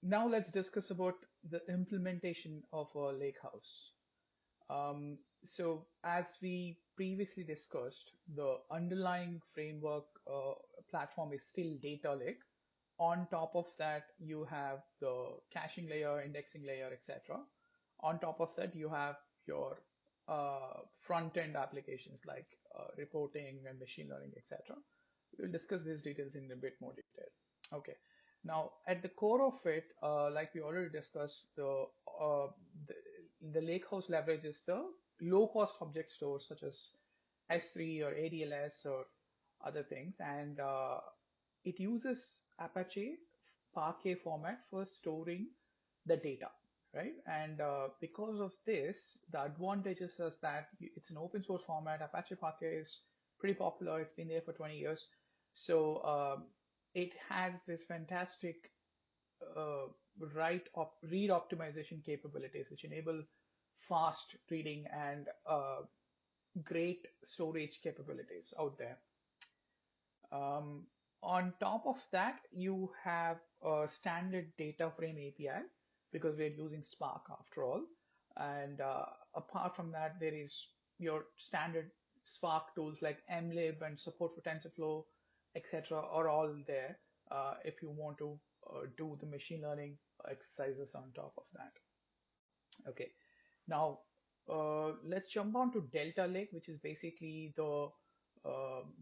Now let's discuss about the implementation of a lakehouse. So as we previously discussed, the underlying framework platform is still data lake. On top of that, you have the caching layer, indexing layer, etc. On top of that, you have your front-end applications like reporting and machine learning, etc. We'll discuss these details in a bit more detail. Okay. Now, at the core of it, like we already discussed, the Lakehouse leverages the low-cost object stores such as S3 or ADLS or other things, and it uses Apache Parquet format for storing the data, right? And because of this, the advantages is that it's an open source format. Apache Parquet is pretty popular. It's been there for 20 years. So it has this fantastic uh, read optimization capabilities, which enable fast reading and great storage capabilities out there. Um, on top of that, you have a standard data frame API because we're using Spark after all. And apart from that, there is your standard Spark tools like mlib and support for TensorFlow, etc. are all there if you want to do the machine learning exercises on top of that. Okay, now let's jump on to Delta Lake, which is basically the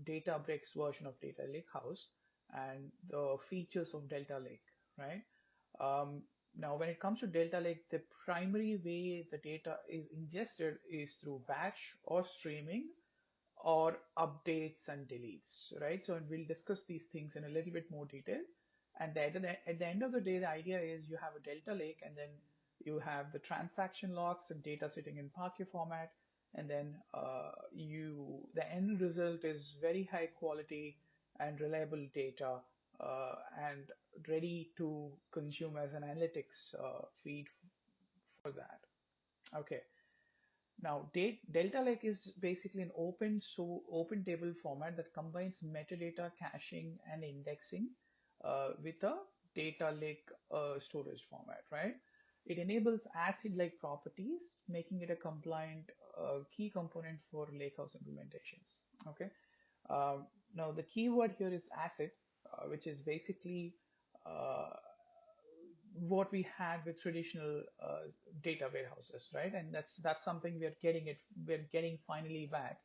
Databricks version of Data Lake House and the features of Delta Lake, right? Um, Now, when it comes to Delta Lake, the primary way the data is ingested is through batch or streaming or updates and deletes, right? So we'll discuss these things in a little bit more detail. And at the end of the day, the idea is you have a Delta Lake and then you have the transaction logs and data sitting in Parquet format. And then the end result is very high quality and reliable data and ready to consume as an analytics feed for that. Okay. Now, Delta Lake is basically an open table format that combines metadata caching and indexing with a data lake storage format, right? It enables ACID-like properties, making it a compliant key component for Lakehouse implementations. Okay. Now, the keyword here is ACID, which is basically uh, what we had with traditional data warehouses, right? And that's something we're getting finally back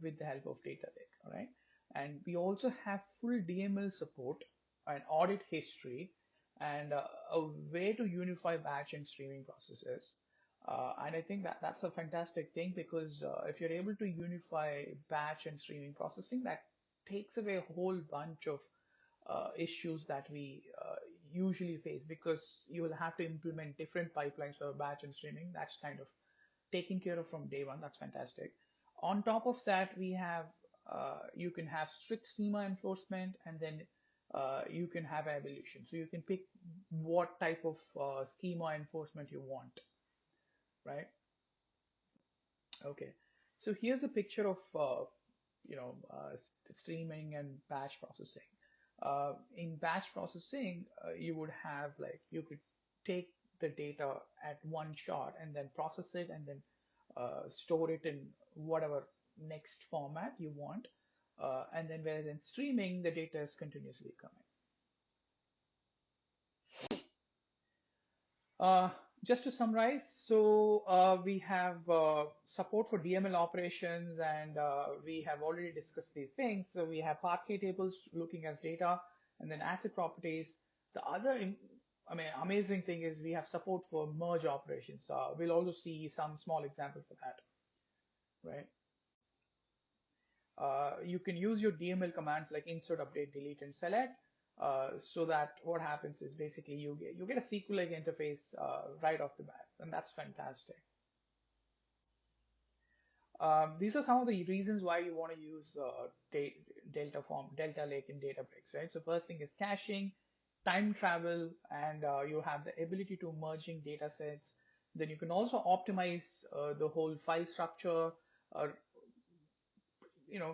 with the help of Data Lake, all right? And we also have full DML support, an audit history, and a way to unify batch and streaming processes. And I think that that's a fantastic thing because if you're able to unify batch and streaming processing, that takes away a whole bunch of issues that we usually face because you will have to implement different pipelines for batch and streaming. That's kind of taken care of from day one. That's fantastic. On top of that, we have you can have strict schema enforcement, and then you can have evolution. So you can pick what type of schema enforcement you want, right? Okay. So here's a picture of streaming and batch processing. In batch processing, you would have like you could take the data at one shot and then process it and then store it in whatever next format you want. And then whereas in streaming, the data is continuously coming. Uh, just to summarize, so we have support for DML operations, and we have already discussed these things. So we have Parquet tables looking as data, and then ACID properties. The other, amazing thing is we have support for merge operations. We'll also see some small example for that, right? You can use your DML commands like insert, update, delete, and select. So that what happens is basically you get a SQL-like interface right off the bat, and that's fantastic. These are some of the reasons why you want to use Delta Lake in Databricks, right? So first thing is caching, time travel, and you have the ability to merging data sets. Then you can also optimize the whole file structure, uh,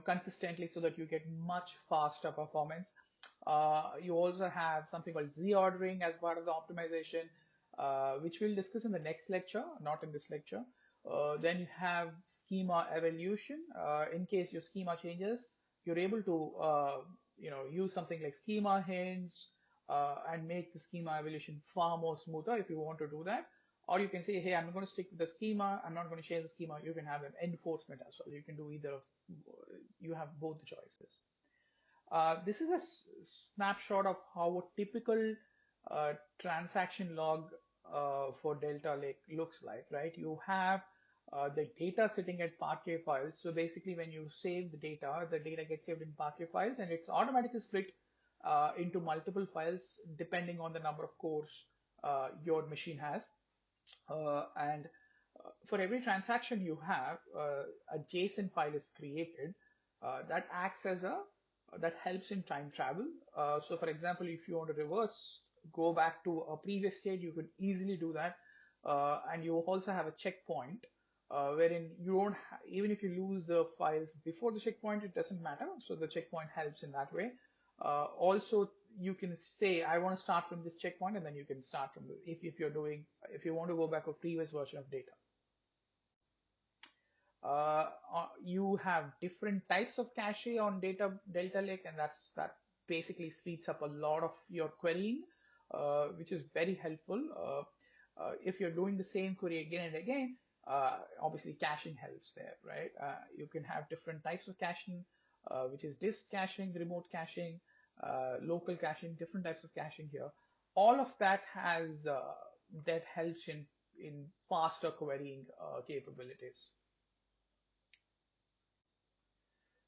consistently so that you get much faster performance. You also have something called Z ordering as part of the optimization, which we'll discuss in the next lecture, not in this lecture. Then you have schema evolution. In case your schema changes, you're able to use something like schema hints and make the schema evolution far more smoother if you want to do that. Or you can say, hey, I'm going to stick with the schema. I'm not going to change the schema. You can have an enforcement as well. You can do either of, you have both the choices. This is a snapshot of how a typical transaction log for Delta Lake looks like, right? You have the data sitting at Parquet files. So basically, when you save the data gets saved in Parquet files, and it's automatically split into multiple files depending on the number of cores your machine has. And for every transaction you have, a JSON file is created that acts as a that helps in time travel. So for example, if you want to go back to a previous state, you could easily do that. And you also have a checkpoint wherein you don't even if you lose the files before the checkpoint, it doesn't matter. So the checkpoint helps in that way. Also, you can say, I want to start from this checkpoint, and then you can start from if you want to go back a previous version of data. You have different types of cache on Delta Lake, and that basically speeds up a lot of your querying, which is very helpful. If you're doing the same query again and again, obviously caching helps there, right? You can have different types of caching, which is disk caching, remote caching, local caching, different types of caching here. All of that helps in faster querying capabilities.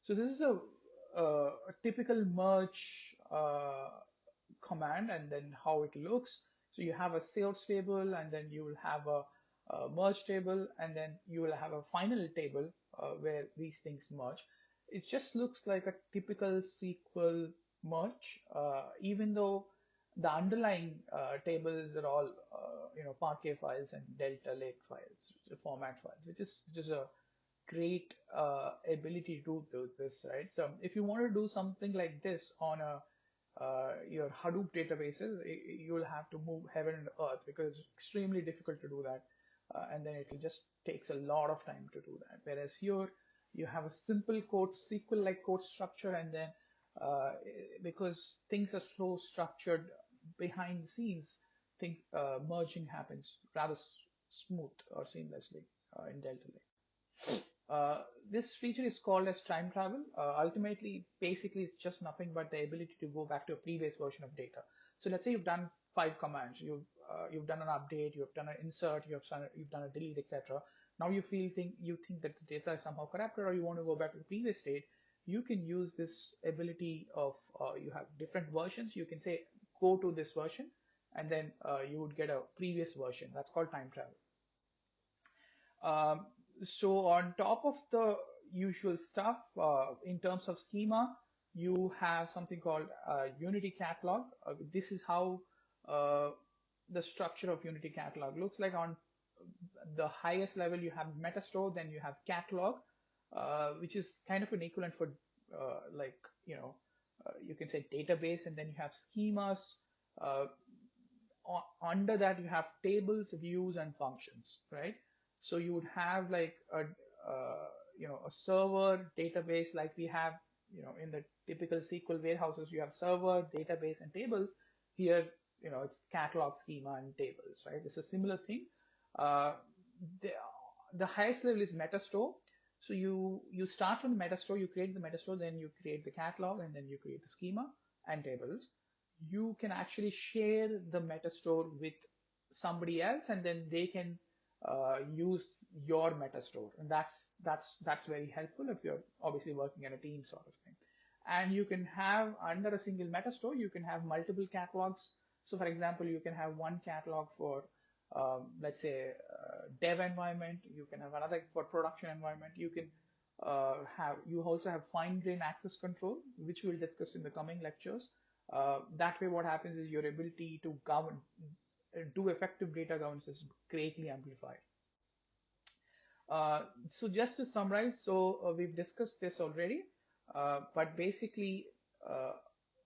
So this is a typical merge command, and then how it looks. So you have a sales table, and then you will have a merge table, and then you will have a final table where these things merge. It just looks like a typical SQL merge, even though the underlying tables are all Parquet files and Delta Lake files, format files, which is just a great ability to do this, right? So if you want to do something like this on your Hadoop databases, you will have to move heaven and earth because it's extremely difficult to do that. And then it just takes a lot of time to do that. Whereas here, you have a simple code, SQL-like code structure, and then because things are so structured behind the scenes, merging happens rather smooth or seamlessly in Delta Lake. This feature is called as time travel. Ultimately, basically, it's just nothing but the ability to go back to a previous version of data. So let's say you've done 5 commands. You've done an update, you've done an insert, you've done a delete, etc. Now you think that the data is somehow corrupted, or you want to go back to the previous state. You can use this ability of you have different versions. You can say go to this version, and then you would get a previous version. That's called time travel. So on top of the usual stuff, in terms of schema, you have something called Unity Catalog. This is how the structure of Unity Catalog looks like. On the highest level, you have Metastore, then you have Catalog, which is kind of an equivalent for you can say database, and then you have schemas. Under that, you have tables, views, and functions, right? So you would have like a server database like we have in the typical SQL warehouses. You have server, database, and tables. Here it's catalog, schema, and tables, right? It's a similar thing. The highest level is Metastore. So you start from the Metastore, you create the Metastore, then you create the catalog, and then you create the schema and tables. You can actually share the Metastore with somebody else, and then they can use your Metastore, and that's very helpful if you're obviously working in a team sort of thing. And you can have under a single Metastore, you can have multiple catalogs. So for example, you can have one catalog for let's say dev environment. You can have another for production environment. You also have fine-grained access control, which we'll discuss in the coming lectures. That way, what happens is your ability to do effective data governance is greatly amplified. So just to summarize, we've discussed this already, but basically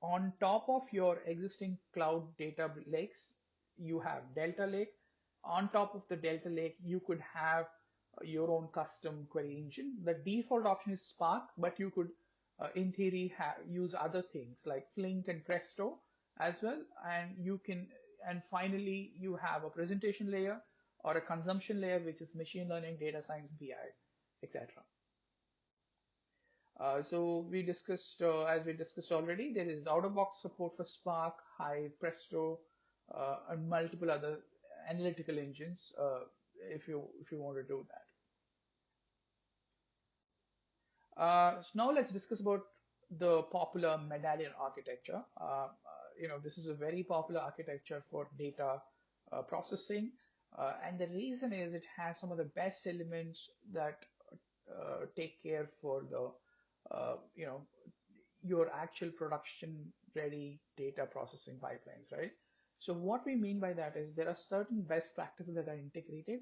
on top of your existing cloud data lakes, you have Delta Lake. On top of the Delta Lake, you could have your own custom query engine. The default option is Spark, but you could, in theory, use other things like Flink and Presto as well. And finally, you have a presentation layer or a consumption layer, which is machine learning, data science, BI, etc. So we discussed, as we discussed already, there is out-of-box support for Spark, Hive, Presto, and multiple other analytical engines if you want to do that. So now let's discuss about the popular medallion architecture. This is a very popular architecture for data processing, and the reason is it has some of the best elements that take care for the you know your actual production ready data processing pipelines, right? So what we mean by that is there are certain best practices that are integrated,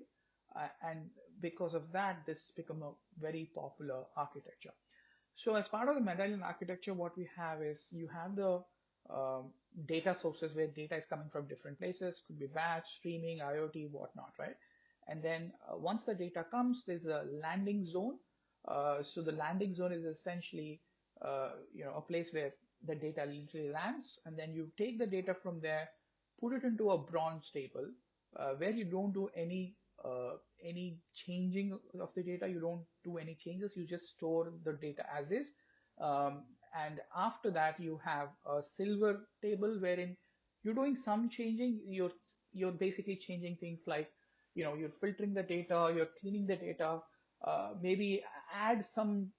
and because of that, this become a very popular architecture. So as part of the medallion architecture, what we have is you have the data sources where data is coming from different places, could be batch, streaming, IoT, whatnot, right? And then once the data comes, there's a landing zone. So the landing zone is essentially a place where the data literally lands, and then you take the data from there, put it into a bronze table where you don't do any changing of the data. You don't do any changes. You just store the data as is. And after that, you have a silver table wherein you're doing some changing. You're basically changing things like you're filtering the data, you're cleaning the data, maybe add some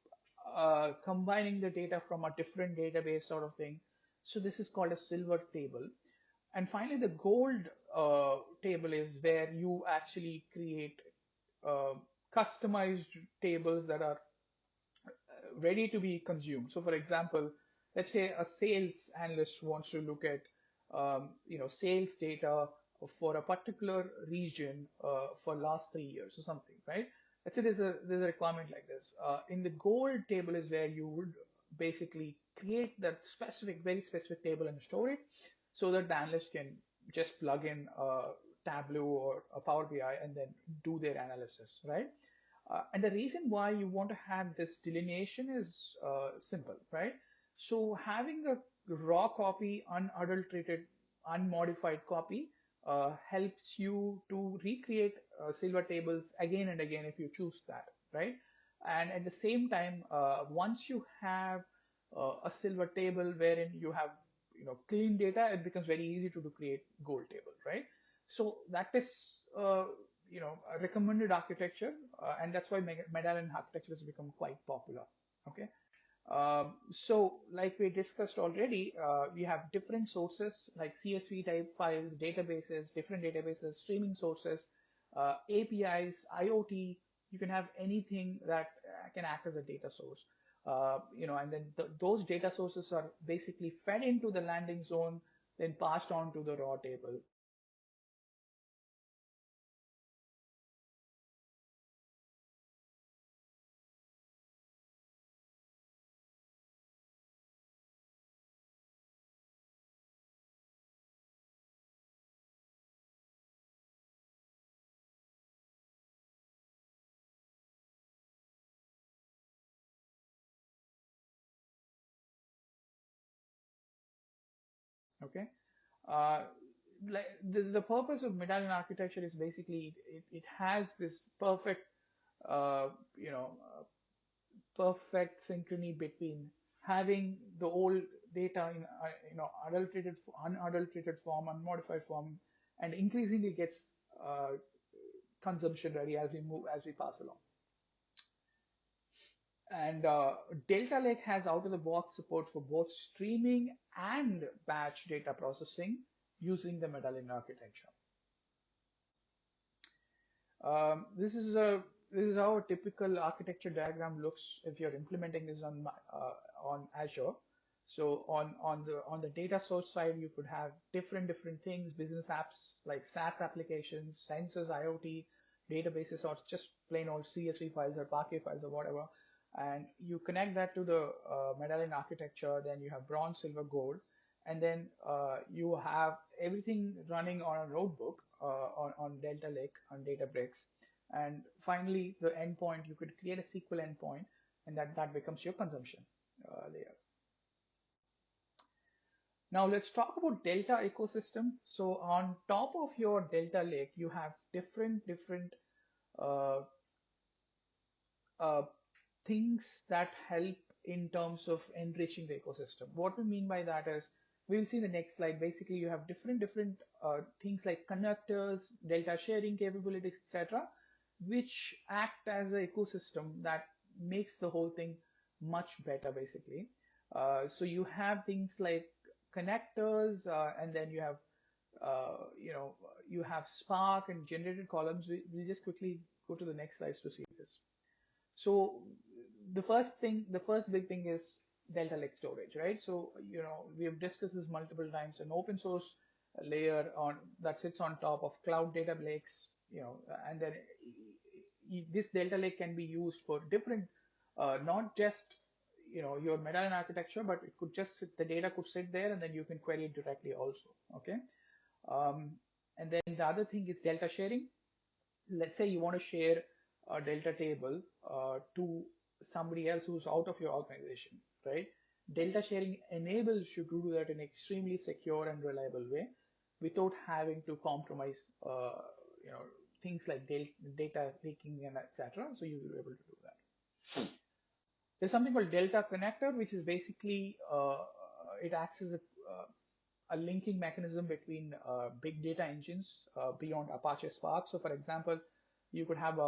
combining the data from a different database sort of thing. So this is called a silver table. And finally, the gold table is where you actually create uh, customized tables that are ready to be consumed. So for example, let's say a sales analyst wants to look at sales data for a particular region for last 3 years or something, right? Let's say there's a requirement like this. In the gold table is where you would basically create that very specific table and store it so that the analyst can just plug in Tableau or a Power BI and then do their analysis, right? And the reason why you want to have this delineation is simple, right? So having a raw copy, unadulterated, unmodified copy helps you to recreate silver tables again and again if you choose that, right? And at the same time, once you have a silver table wherein you have clean data, it becomes very easy to create gold table, right? So that is a recommended architecture, and that's why medallion architecture has become quite popular. Okay, so like we discussed already, we have different sources like CSV type files, databases, different databases, streaming sources, APIs, IoT. You can have anything that can act as a data source. And then those data sources are basically fed into the landing zone, then passed on to the raw table. Okay. Uh, like the purpose of medallion architecture is basically it has this perfect uh, you know perfect synchrony between having the old data in unadulterated form, unmodified form, and increasingly gets uh, consumption ready as we pass along. And Delta Lake has out-of-the-box support for both streaming and batch data processing using the medallion architecture. This is how a typical architecture diagram looks if you're implementing this on Azure. So on the data source side, you could have different things, business apps like SaaS applications, sensors, IoT, databases, or just plain old CSV files or Parquet files or whatever. And you connect that to the medallion architecture, then you have bronze, silver, gold. and then you have everything running on a notebook on Delta Lake, on Databricks. And finally, the endpoint, you could create a SQL endpoint, and that becomes your consumption layer. Now let's talk about Delta ecosystem. So on top of your Delta Lake, you have different uh, uh, things that help in terms of enriching the ecosystem. What we mean by that is, we'll see in the next slide. Basically, you have different things like connectors, data sharing capabilities, etc., which act as an ecosystem that makes the whole thing much better, basically. So you have things like connectors, and then you have you have Spark and generated columns. We'll just quickly go to the next slides to see this. So the first big thing is Delta Lake storage, right? So, we have discussed this multiple times. An open source layer on that sits on top of cloud data lakes, and then this Delta Lake can be used for different, not just, your medallion architecture, but it could just sit, the data could sit there, and then you can query it directly also. Okay. Um, and then the other thing is Delta sharing. Let's say you want to share a Delta table to somebody else who's out of your organization, right? Delta sharing enables you to do that in an extremely secure and reliable way without having to compromise, you know, things like data leaking and etc. So you will be able to do that. There's something called Delta Connector, which is basically it acts as a linking mechanism between big data engines beyond Apache Spark. So, for example, you could have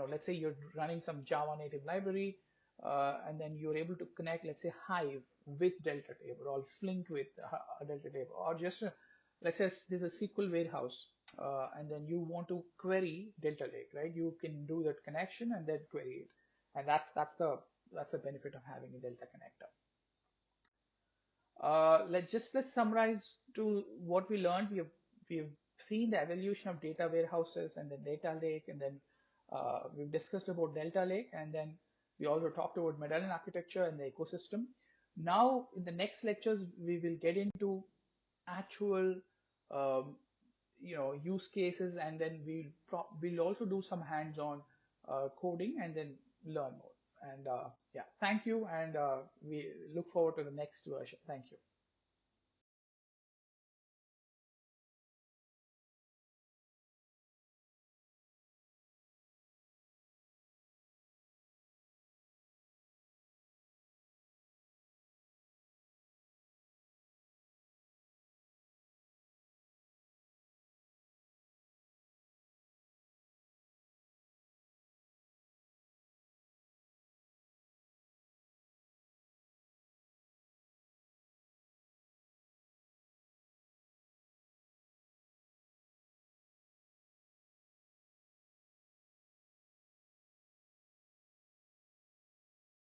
let's say you're running some Java native library, and then you're able to connect, let's say, Hive with Delta Table, or Flink with a Delta Table, or just let's say there's a SQL warehouse, and then you want to query Delta Lake, right? You can do that connection and then query it, and that's the benefit of having a Delta connector. Let's summarize to what we learned. We've seen the evolution of data warehouses and the data lake, and then we've discussed about Delta Lake, and then we also talked about medallion architecture and the ecosystem. Now, in the next lectures, we will get into actual um, use cases, and then we'll also do some hands-on coding, and then learn more. And yeah, thank you, and we look forward to the next version. Thank you.